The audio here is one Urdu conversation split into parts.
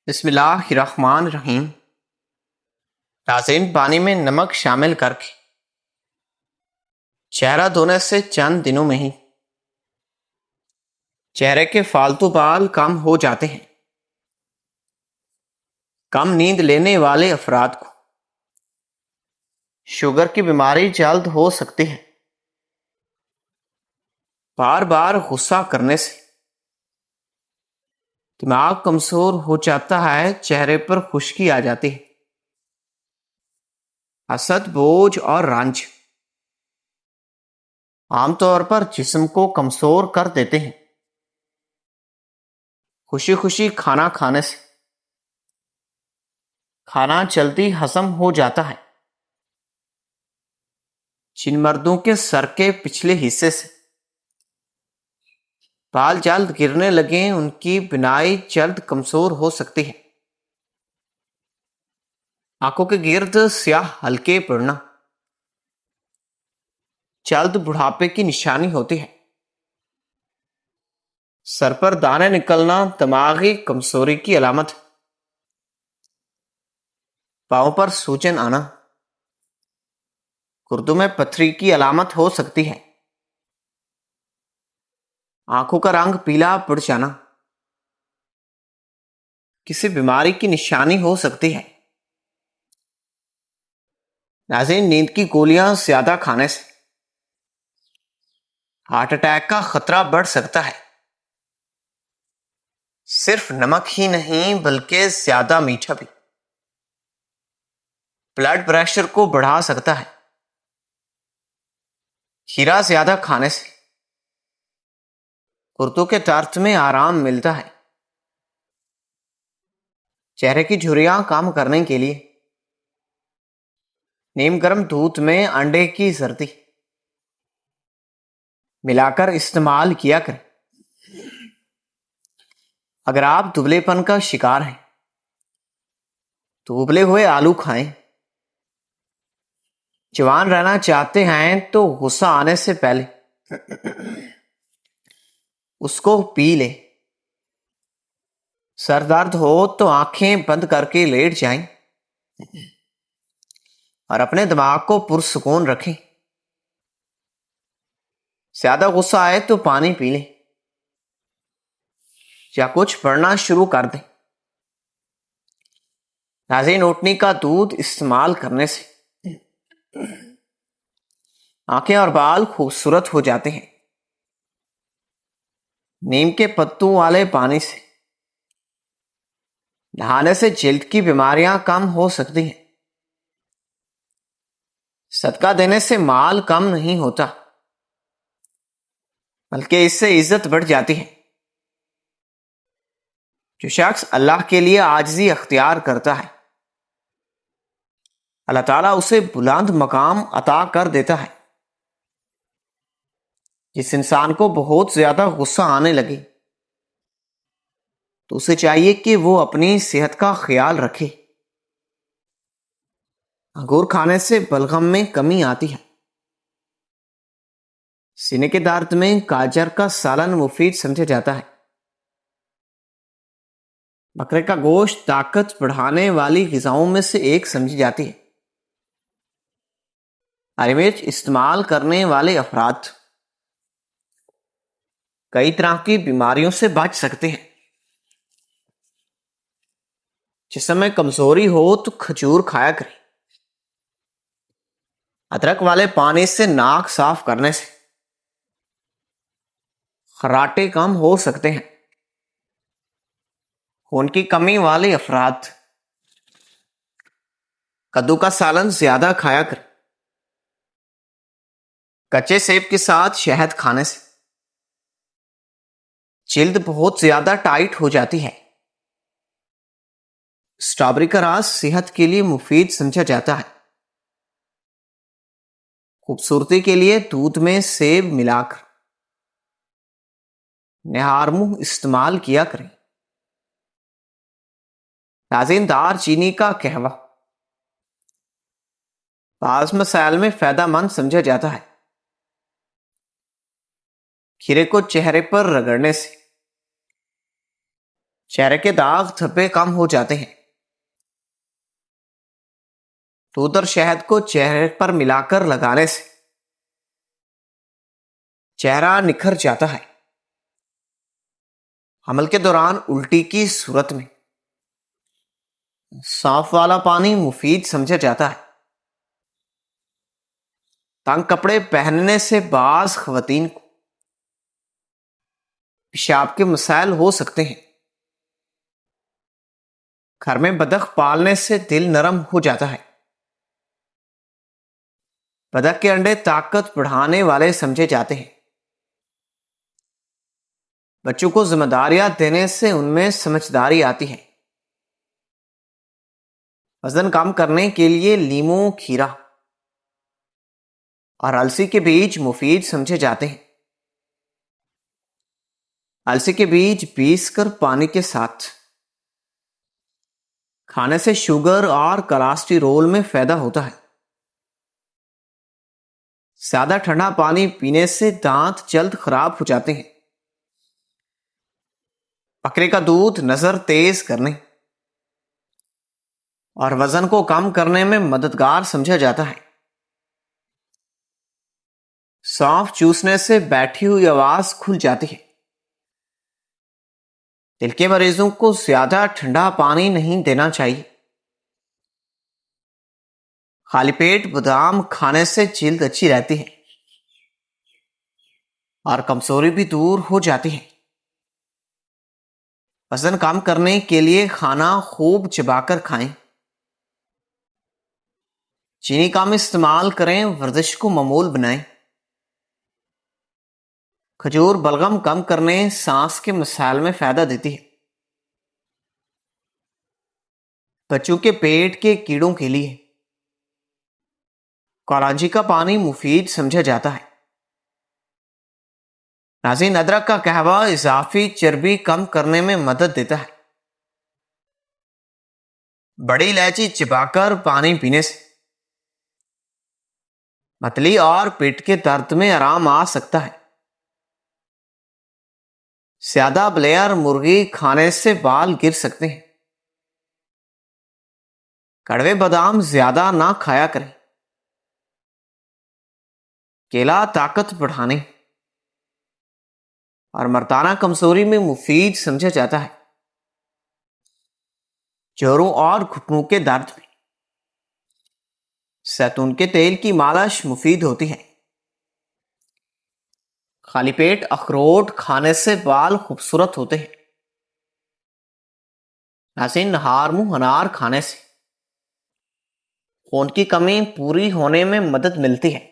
بسم اللہ الرحمن الرحیم۔ ناظرین، پانی میں نمک شامل کر کے چہرہ دھونے سے چند دنوں میں ہی چہرے کے فالتو بال کم ہو جاتے ہیں۔ کم نیند لینے والے افراد کو شوگر کی بیماری جلد ہو سکتی ہے۔ بار بار غصہ کرنے سے دماغ کمزور ہو جاتا ہے، چہرے پر خشکی آ جاتی ہے۔ حسد، بوجھ اور رنج عام طور پر جسم کو کمزور کر دیتے ہیں۔ خوشی خوشی کھانا کھانے سے کھانا جلدی ہضم ہو جاتا ہے۔ جن مردوں کے سر کے پچھلے حصے سے بال جلد گرنے لگیں، ان کی بینائی جلد کمزور ہو سکتی ہے۔ آنکھوں کے گرد سیاہ ہلکے پڑنا جلد بڑھاپے کی نشانی ہوتی ہے۔ سر پر دانے نکلنا دماغی کمزوری کی علامت ہے۔ پاؤں پر سوجن آنا گردوں میں پتھری کی علامت ہو سکتی ہے۔ آنکھوں کا رنگ پیلا پڑ جانا کسی بیماری کی نشانی ہو سکتی ہے۔ ناظرین، نیند کی گولیاں زیادہ کھانے سے ہارٹ اٹیک کا خطرہ بڑھ سکتا ہے۔ صرف نمک ہی نہیں بلکہ زیادہ میٹھا بھی بلڈ پریشر کو بڑھا سکتا ہے۔ کھیرا زیادہ کھانے سے گردوں کے درد میں آرام ملتا ہے۔ چہرے کی جھریاں کم کرنے کے لیے نیم گرم دودھ میں انڈے کی زردی ملا کر استعمال کیا کریں۔ اگر آپ دبلے پن کا شکار ہیں تو ابلے ہوئے آلو کھائیں۔ جوان رہنا چاہتے ہیں تو غصہ آنے سے پہلے اس کو پی لیں۔ سر درد ہو تو آنکھیں بند کر کے لیٹ جائیں اور اپنے دماغ کو پرسکون رکھیں۔ زیادہ غصہ آئے تو پانی پی لیں یا کچھ پڑھنا شروع کر دیں۔ ناظرین، اوٹنی کا دودھ استعمال کرنے سے آنکھیں اور بال خوبصورت ہو جاتے ہیں۔ نیم کے پتوں والے پانی سے نہانے سے جلد کی بیماریاں کم ہو سکتی ہیں۔ صدقہ دینے سے مال کم نہیں ہوتا بلکہ اس سے عزت بڑھ جاتی ہے۔ جو شخص اللہ کے لیے عاجزی اختیار کرتا ہے، اللہ تعالیٰ اسے بلند مقام عطا کر دیتا ہے۔ جس انسان کو بہت زیادہ غصہ آنے لگے تو اسے چاہیے کہ وہ اپنی صحت کا خیال رکھے۔ انگور کھانے سے بلغم میں کمی آتی ہے۔ سینے کے درد میں گاجر کا سالن مفید سمجھا جاتا ہے۔ بکرے کا گوشت طاقت بڑھانے والی غذاؤں میں سے ایک سمجھی جاتی ہے۔ ہری مرچ استعمال کرنے والے افراد کئی طرح کی بیماریوں سے بچ سکتے ہیں۔ جسم میں کمزوری ہو تو کھجور کھایا کریں۔ ادرک والے پانی سے ناک صاف کرنے سے خراٹے کم ہو سکتے ہیں۔ خون کی کمی والے افراد کدو کا سالن زیادہ کھایا کریں۔ کچے سیب کے ساتھ شہد کھانے سے جلد بہت زیادہ ٹائٹ ہو جاتی ہے۔ اسٹرابری کا رس صحت کے لیے مفید سمجھا جاتا ہے۔ خوبصورتی کے لیے دودھ میں سیب ملا کر نہار منہ استعمال کیا کریں۔ ناظرین، دار چینی کا قہوہ بعض مسائل میں فائدہ مند سمجھا جاتا ہے۔ کھیرے کو چہرے پر رگڑنے سے چہرے کے داغ دھبے کم ہو جاتے ہیں۔ دودھ اور شہد کو چہرے پر ملا کر لگانے سے چہرہ نکھر جاتا ہے۔ حمل کے دوران الٹی کی صورت میں صاف والا پانی مفید سمجھا جاتا ہے۔ تنگ کپڑے پہننے سے بعض خواتین کو پیشاب کے مسائل ہو سکتے ہیں۔ گھر میں بطخ پالنے سے دل نرم ہو جاتا ہے۔ بطخ کے انڈے طاقت بڑھانے والے سمجھے جاتے ہیں۔ بچوں کو ذمہ داریاں دینے سے ان میں سمجھداری آتی ہے۔ وزن کم کرنے کے لیے لیمو، کھیرا اور السی کے بیج مفید سمجھے جاتے ہیں۔ السی کے بیج پیس کر پانی کے ساتھ کھانے سے شوگر اور کولیسٹرول میں فائدہ ہوتا ہے۔ زیادہ ٹھنڈا پانی پینے سے دانت جلد خراب ہو جاتے ہیں۔ بکرے کا دودھ نظر تیز کرنے اور وزن کو کم کرنے میں مددگار سمجھا جاتا ہے۔ سونف چوسنے سے بیٹھی ہوئی آواز کھل جاتی ہے۔ دل کے مریضوں کو زیادہ ٹھنڈا پانی نہیں دینا چاہیے۔ خالی پیٹ بادام کھانے سے جلد اچھی رہتی ہے اور کمزوری بھی دور ہو جاتی ہے۔ وزن کم کرنے کے لیے کھانا خوب چبا کر کھائیں۔ چینی کم استعمال کریں، ورزش کو معمول بنائیں۔ کھجور بلغم کم کرنے، سانس کے مسائل میں فائدہ دیتی ہے۔ بچوں کے پیٹ کے کیڑوں کے لیے کالانجی کا پانی مفید سمجھا جاتا ہے۔ ناظرین، ادرک کا قہوہ اضافی چربی کم کرنے میں مدد دیتا ہے۔ بڑی الائچی چبا کر پانی پینے سے متلی اور پیٹ کے درد میں آرام آ سکتا ہے۔ زیادہ بلیئر مرغی کھانے سے بال گر سکتے ہیں۔ کڑوے بادام زیادہ نہ کھایا کریں۔ کیلا طاقت بڑھانے اور مردانہ کمزوری میں مفید سمجھا جاتا ہے۔ جوڑوں اور گھٹنوں کے درد میں زیتون کے تیل کی مالش مفید ہوتی ہے۔ خالی پیٹ اخروٹ کھانے سے بال خوبصورت ہوتے ہیں۔ ناظرین، نہار منہ انار کھانے سے خون کی کمی پوری ہونے میں مدد ملتی ہے۔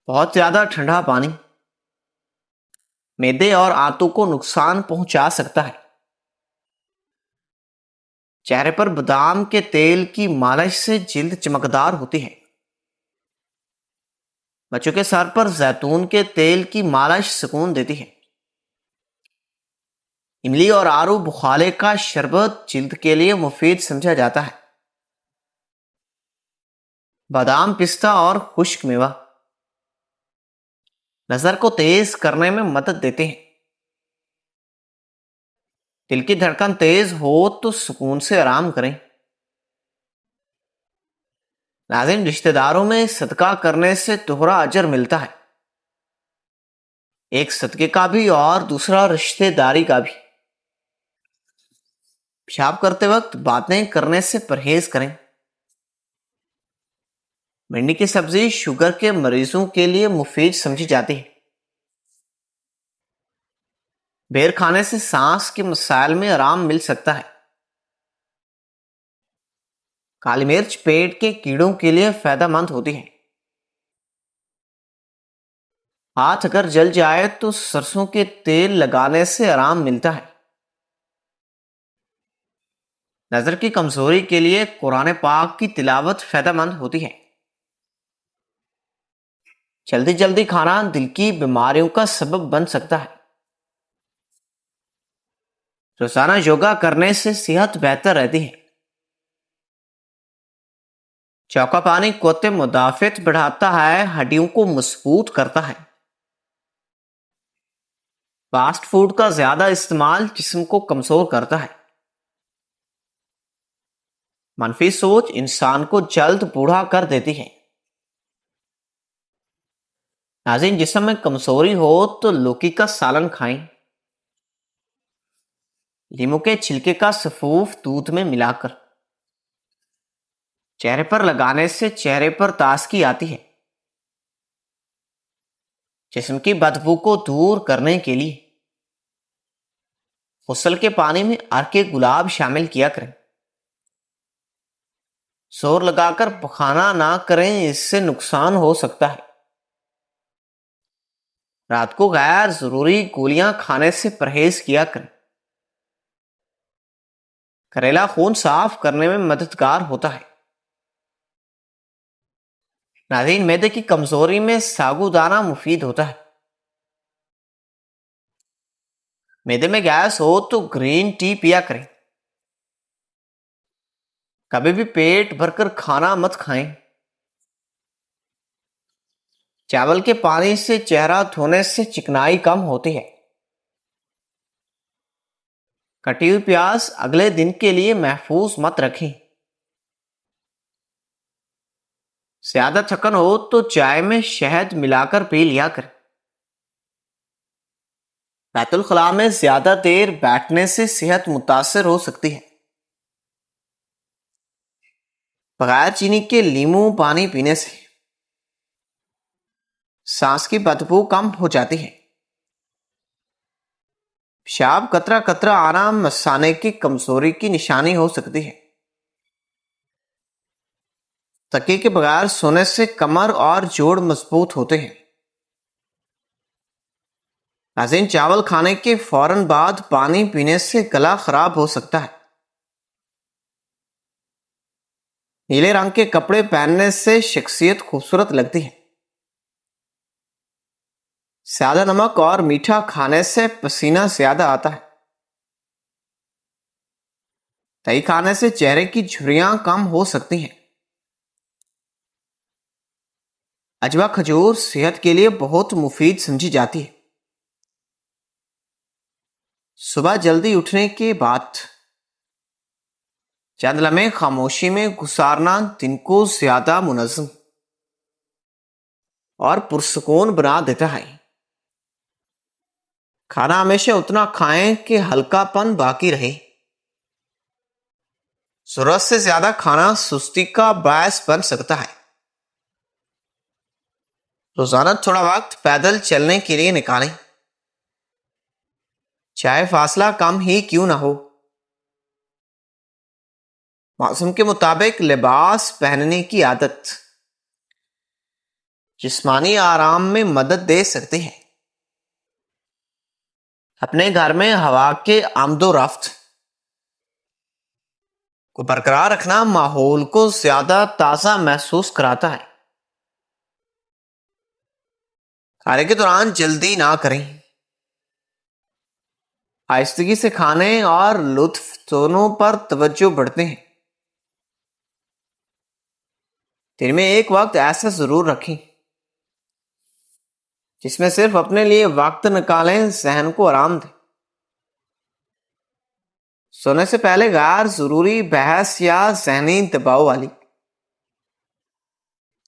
بہت زیادہ ٹھنڈا پانی معدے اور آنتوں کو نقصان پہنچا سکتا ہے۔ چہرے پر بادام کے تیل کی مالش سے جلد چمکدار ہوتی ہے۔ بچوں کے سر پر زیتون کے تیل کی مالش سکون دیتی ہے۔ املی اور آڑو بخالے کا شربت جلد کے لیے مفید سمجھا جاتا ہے۔ بادام، پستہ اور خشک میوہ نظر کو تیز کرنے میں مدد دیتے ہیں۔ دل کی دھڑکن تیز ہو تو سکون سے آرام کریں۔ ناظرین، رشتہ داروں میں صدقہ کرنے سے دوہرا اجر ملتا ہے۔ ایک صدقے کا بھی اور دوسرا رشتہ داری کا بھی۔ پیشاب کرتے وقت باتیں کرنے سے پرہیز کریں۔ بھنڈی کی سبزی شوگر کے مریضوں کے لیے مفید سمجھی جاتی ہے۔ بیر کھانے سے سانس کے مسائل میں آرام مل سکتا ہے۔ کالی مرچ پیٹ کے کیڑوں کے لیے فائدہ مند ہوتی ہے۔ ہاتھ اگر جل جائے تو سرسوں کے تیل لگانے سے آرام ملتا ہے۔ نظر کی کمزوری کے لیے قرآن پاک کی تلاوت فائدہ مند ہوتی ہے۔ جلدی جلدی کھانا دل کی بیماریوں کا سبب بن سکتا ہے۔ روزانہ یوگا کرنے سے صحت بہتر رہتی ہے۔ چوکا پانی قوت مدافعت بڑھاتا ہے، ہڈیوں کو مضبوط کرتا ہے۔ فاسٹ فوڈ کا زیادہ استعمال جسم کو کمزور کرتا ہے۔ منفی سوچ انسان کو جلد بوڑھا کر دیتی ہے۔ ناظرین، جسم میں کمزوری ہو تو لوکی کا سالن کھائیں۔ لیموں کے چھلکے کا سفوف دودھ میں ملا کر چہرے پر لگانے سے چہرے پر تازگی آتی ہے۔ جسم کی بدبو کو دور کرنے کے لیے غسل کے پانی میں عرق گلاب شامل کیا کریں۔ زور لگا کر پخانا نہ کریں، اس سے نقصان ہو سکتا ہے۔ رات کو غیر ضروری گولیاں کھانے سے پرہیز کیا کریں۔ کریلا خون صاف کرنے میں مددگار ہوتا ہے۔ ناظرین، معدے کی کمزوری میں ساگو دانہ مفید ہوتا ہے۔ معدے میں گیس ہو تو گرین ٹی پیا کریں۔ کبھی بھی پیٹ بھر کر کھانا مت کھائیں۔ چاول کے پانی سے چہرہ دھونے سے چکنائی کم ہوتی ہے۔ کٹی ہوئی پیاز اگلے دن کے لیے محفوظ مت رکھیں۔ زیادہ تھکن ہو تو چائے میں شہد ملا کر پی لیا کریں۔ بیت الخلاء میں زیادہ دیر بیٹھنے سے صحت متاثر ہو سکتی ہے۔ بغیر چینی کے لیموں پانی پینے سے سانس کی بدبو کم ہو جاتی ہے۔ پیشاب قطرہ قطرہ آنا مثانے کی کمزوری کی نشانی ہو سکتی ہے۔ تکیے کے بغیر سونے سے کمر اور جوڑ مضبوط ہوتے ہیں۔ ناظرین، چاول کھانے کے فوراً بعد پانی پینے سے گلا خراب ہو سکتا ہے۔ نیلے رنگ کے کپڑے پہننے سے شخصیت خوبصورت لگتی ہے۔ زیادہ نمک اور میٹھا کھانے سے پسینہ زیادہ آتا ہے۔ دہی کھانے سے چہرے کی جھریاں کم ہو سکتی ہیں۔ اجوا کھجور صحت کے لیے بہت مفید سمجھی جاتی ہے۔ صبح جلدی اٹھنے کے بعد چند لمحے خاموشی میں گزارنا دن کو زیادہ منظم اور پرسکون بنا دیتا ہے۔ کھانا ہمیشہ اتنا کھائیں کہ ہلکا پن باقی رہے۔ ضرورت سے زیادہ کھانا سستی کا باعث بن سکتا ہے۔ روزانہ تھوڑا وقت پیدل چلنے کے لیے نکالیں، چاہے فاصلہ کم ہی کیوں نہ ہو۔ موسم کے مطابق لباس پہننے کی عادت جسمانی آرام میں مدد دے سکتی ہے۔ اپنے گھر میں ہوا کے آمد و رفت کو برقرار رکھنا ماحول کو زیادہ تازہ محسوس کراتا ہے۔ کھانے کے دوران جلدی نہ کریں۔ آہستگی سے کھانے اور لطف دونوں پر توجہ بڑھتے ہیں۔ دن میں ایک وقت ایسا ضرور رکھیں جس میں صرف اپنے لیے وقت نکالیں، ذہن کو آرام دیں۔ سونے سے پہلے غیر ضروری بحث یا ذہنی دباؤ والی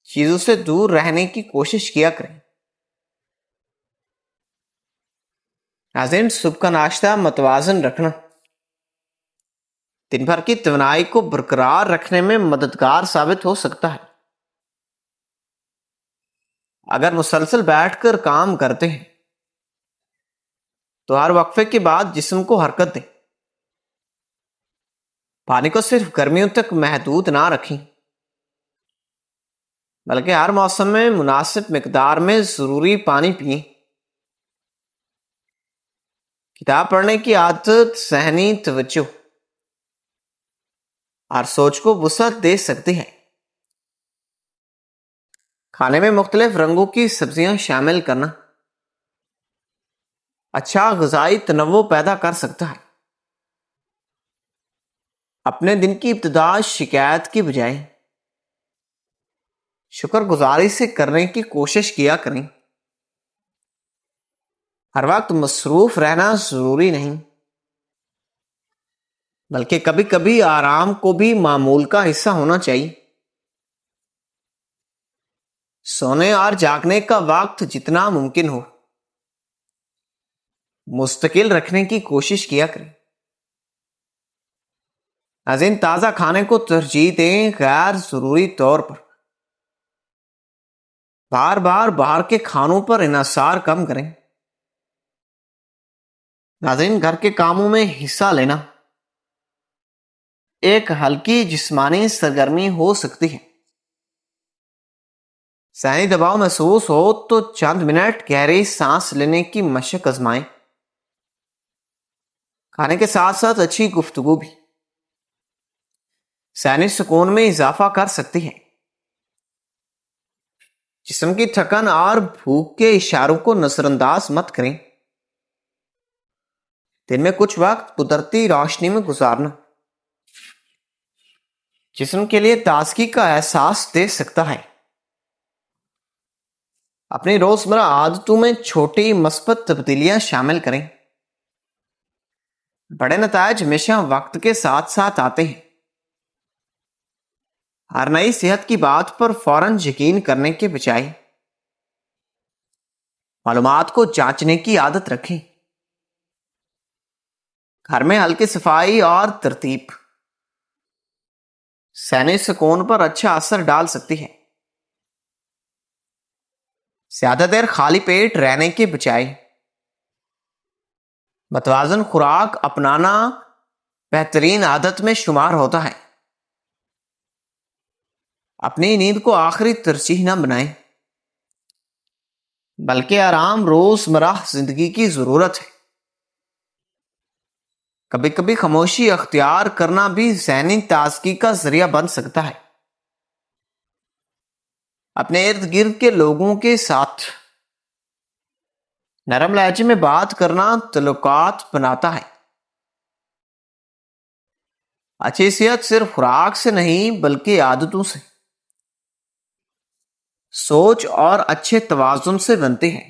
چیزوں سے دور رہنے کی کوشش کیا کریں۔ ناظرین، صبح کا ناشتہ متوازن رکھنا دن بھر کی توانائی کو برقرار رکھنے میں مددگار ثابت ہو سکتا ہے۔ اگر مسلسل بیٹھ کر کام کرتے ہیں تو ہر وقفے کے بعد جسم کو حرکت دیں۔ پانی کو صرف گرمیوں تک محدود نہ رکھیں، بلکہ ہر موسم میں مناسب مقدار میں ضروری پانی پئیں۔ کتاب پڑھنے کی عادت ذہنی توجہ اور سوچ کو وسعت دے سکتی ہے۔ کھانے میں مختلف رنگوں کی سبزیاں شامل کرنا اچھا غذائی تنوع پیدا کر سکتا ہے۔ اپنے دن کی ابتدا شکایت کی بجائے شکر گزاری سے کرنے کی کوشش کیا کریں۔ ہر وقت مصروف رہنا ضروری نہیں، بلکہ کبھی کبھی آرام کو بھی معمول کا حصہ ہونا چاہیے۔ سونے اور جاگنے کا وقت جتنا ممکن ہو مستقل رکھنے کی کوشش کیا کریں۔ ناظرین، تازہ کھانے کو ترجیح دیں، غیر ضروری طور پر بار بار باہر کے کھانوں پر انحصار کم کریں۔ ناظرین، گھر کے کاموں میں حصہ لینا ایک ہلکی جسمانی سرگرمی ہو سکتی ہے۔ ذہنی دباؤ محسوس ہو تو چند منٹ گہری سانس لینے کی مشق آزمائیں۔ کھانے کے ساتھ ساتھ اچھی گفتگو بھی ذہنی سکون میں اضافہ کر سکتی ہے۔ جسم کی تھکن اور بھوک کے اشاروں کو نظر انداز مت کریں۔ دن میں کچھ وقت قدرتی روشنی میں گزارنا جسم کے لیے تازگی کا احساس دے سکتا ہے۔ اپنی روزمرہ عادتوں میں چھوٹی مثبت تبدیلیاں شامل کریں۔ بڑے نتائج ہمیشہ وقت کے ساتھ ساتھ آتے ہیں۔ ہر نئی صحت کی بات پر فوراً یقین کرنے کے بجائے معلومات کو جانچنے کی عادت رکھیں۔ گھر میں ہلکی صفائی اور ترتیب ذہنی سکون پر اچھا اثر ڈال سکتی ہے۔ زیادہ دیر خالی پیٹ رہنے کے بجائے متوازن خوراک اپنانا بہترین عادت میں شمار ہوتا ہے۔ اپنی نیند کو آخری ترجیح نہ بنائیں، بلکہ آرام روزمرہ زندگی کی ضرورت ہے۔ کبھی کبھی خاموشی اختیار کرنا بھی ذہنی تازگی کا ذریعہ بن سکتا ہے۔ اپنے ارد گرد کے لوگوں کے ساتھ نرم لہجے میں بات کرنا تعلقات بناتا ہے۔ اچھی صحت صرف خوراک سے نہیں بلکہ عادتوں سے، سوچ اور اچھے توازن سے بنتی ہے۔